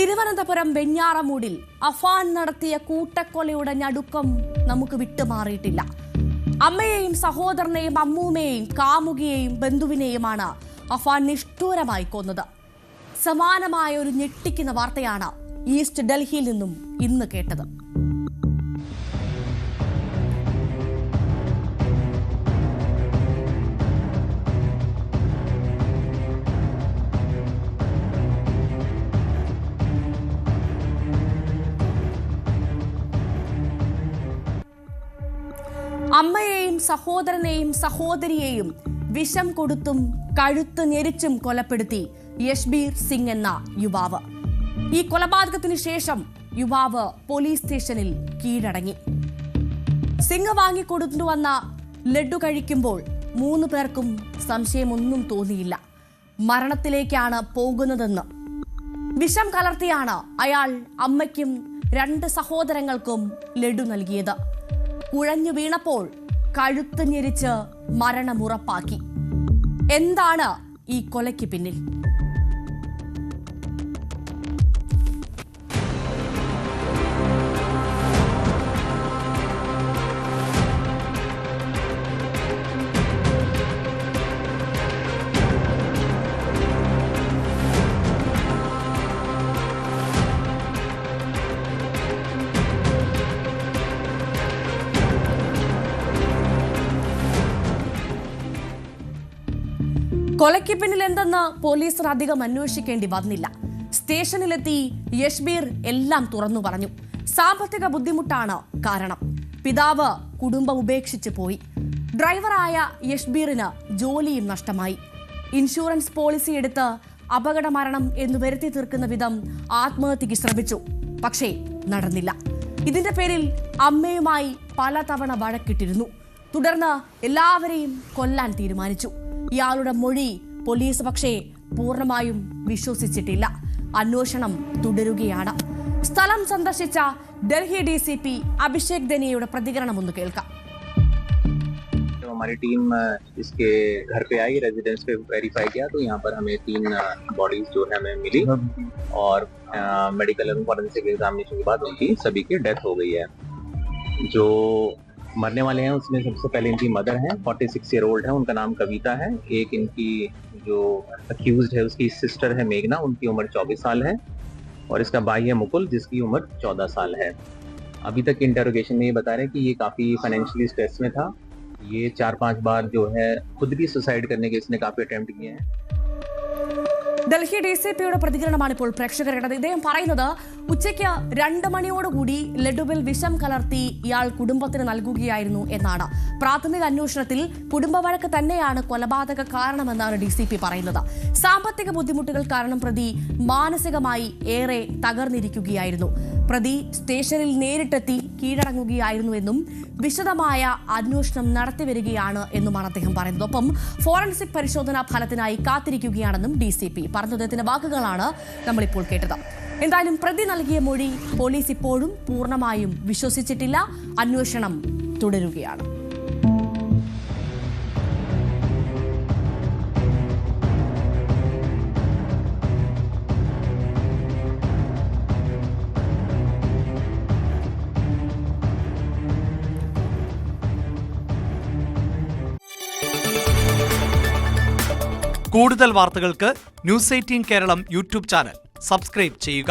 തിരുവനന്തപുരം വെഞ്ഞാറമൂടിൽ അഫാൻ നടത്തിയ കൂട്ടക്കൊലയുടെ ഞടുക്കം നമുക്ക് വിട്ടുമാറിയിട്ടില്ല. അമ്മയെയും സഹോദരനെയും അമ്മൂമ്മയെയും കാമുകിയെയും ബന്ധുവിനെയുമാണ് അഫാൻ നിഷ്ഠൂരമായി കൊന്നത്. സമാനമായ ഒരു ഞെട്ടിക്കുന്ന വാർത്തയാണ് ഈസ്റ്റ് ഡൽഹിയിൽ നിന്നും ഇന്ന് കേട്ടത്. അമ്മയെയും സഹോദരനെയും സഹോദരിയെയും വിഷം കൊടുത്തും കഴുത്ത് ഞെരിച്ചും കൊലപ്പെടുത്തി യശ്ബീർ സിംഗ് എന്ന യുവാവ്. ഈ കൊലപാതകത്തിന് ശേഷം യുവാവ് പോലീസ് സ്റ്റേഷനിൽ കീഴടങ്ങി. സിംഗ് വാങ്ങിക്കൊടുത്തുവന്ന ലഡ്ഡു കഴിക്കുമ്പോൾ 3 പേർക്കും സംശയമൊന്നും തോന്നിയില്ല. മരണത്തിലേക്കാണ് പോകുന്നതെന്ന്. വിഷം കലർത്തിയാണ് അയാൾ അമ്മയ്ക്കും 2 സഹോദരങ്ങൾക്കും ലഡ്ഡു നൽകിയത്. കുഴഞ്ഞു വീണപ്പോൾ കഴുത്ത് ഞെരിച്ച് മരണമുറപ്പാക്കി. എന്താണ് ഈ കൊലയ്ക്ക് പിന്നിൽ? കൊലയ്ക്ക് പിന്നിൽ എന്തെന്ന് പോലീസിന് അധികം അന്വേഷിക്കേണ്ടി വന്നില്ല. സ്റ്റേഷനിലെത്തി യശ്ബീർ എല്ലാം തുറന്നു പറഞ്ഞു. സാമ്പത്തിക ബുദ്ധിമുട്ടാണ് കാരണം. പിതാവ് കുടുംബം ഉപേക്ഷിച്ചു പോയി. ഡ്രൈവറായ യശ്ബീറിന് ജോലിയും നഷ്ടമായി. ഇൻഷുറൻസ് പോളിസി എടുത്ത് അപകട മരണം എന്ന് വരുത്തി തീർക്കുന്ന വിധം ആത്മഹത്യക്ക് ശ്രമിച്ചു. പക്ഷേ നടന്നില്ല. ഇതിന്റെ പേരിൽ അമ്മയുമായി പലതവണ വഴക്കിട്ടിരുന്നു. തുടർന്ന് എല്ലാവരെയും കൊല്ലാൻ തീരുമാനിച്ചു. ഇയാളുടെ മൊഴി പോലീസ് പക്ഷേ പൂർണ്ണമായും വിശ്വസിച്ചിട്ടില്ല. അന്വേഷണം തുടരുകയാണ്. സ്ഥലം സന്ദർശിച്ച ഡൽഹി DCP അഭിഷേക് ദനിയയുടെ പ്രതികരണം ഒന്ന് കേൾക്കാം. हमारी टीम इसके घर पे आई, रेजिडेंस पे वेरीफाई किया तो यहाँ पर हमें 3 बॉडीज जो है हमें मिली और मेडिकल एंड फॉरेंसिक एग्जामिनेशन के बाद उनकी सभी की डेथ हो गई है. जो मरने वाले हैं उसमें सबसे पहले इनकी मदर हैं, 46 ईयर ओल्ड है, उनका नाम कविता है. एक इनकी जो अक्यूज्ड है उसकी सिस्टर है मेघना, उनकी उम्र 24 साल है और इसका भाई है मुकुल जिसकी उम्र 14 साल है. अभी तक इंटरोगेशन में ये बता रहे हैं कि ये काफ़ी फाइनेंशियली स्ट्रेस में था. ये 4-5 बार जो है खुद भी सुसाइड करने के इसने काफ़ी अटेम्प्ट किए हैं. ഡൽഹി DCPയുടെ പ്രതികരണമാണ് ഇപ്പോൾ പ്രേക്ഷകർ കേട്ടത്. ഇദ്ദേഹം പറയുന്നത് ഉച്ചയ്ക്ക് 2 മണിയോടുകൂടി ലഡുവിൽ വിഷം കലർത്തി ഇയാൾ കുടുംബത്തിന് നൽകുകയായിരുന്നു എന്നാണ്. പ്രാഥമിക അന്വേഷണത്തിൽ കുടുംബവഴക്ക് തന്നെയാണ് കൊലപാതക കാരണമെന്നാണ് DCP പറയുന്നത്. സാമ്പത്തിക ബുദ്ധിമുട്ടുകൾ കാരണം പ്രതി മാനസികമായി ഏറെ തകർന്നിരിക്കുകയായിരുന്നു. പ്രതി സ്റ്റേഷനിൽ നേരിട്ടെത്തി കീഴടങ്ങുകയായിരുന്നുവെന്നും വിശദമായ അന്വേഷണം നടത്തിവരികയാണ് എന്നുമാണ് അദ്ദേഹം പറയുന്നത്. ഒപ്പം ഫോറൻസിക് പരിശോധനാ ഫലത്തിനായി കാത്തിരിക്കുകയാണെന്നും DCP പറഞ്ഞു. അദ്ദേഹത്തിന്റെ വാക്കുകളാണ് നമ്മളിപ്പോൾ കേട്ടത്. എന്തായാലും പ്രതി നൽകിയ മൊഴി പോലീസ് ഇപ്പോഴും പൂർണ്ണമായും വിശ്വസിച്ചിട്ടില്ല. അന്വേഷണം തുടരുകയാണ്. കൂടുതൽ വാർത്തകൾക്ക് News 18 Keralam YouTube channel subscribe ചെയ്യുക.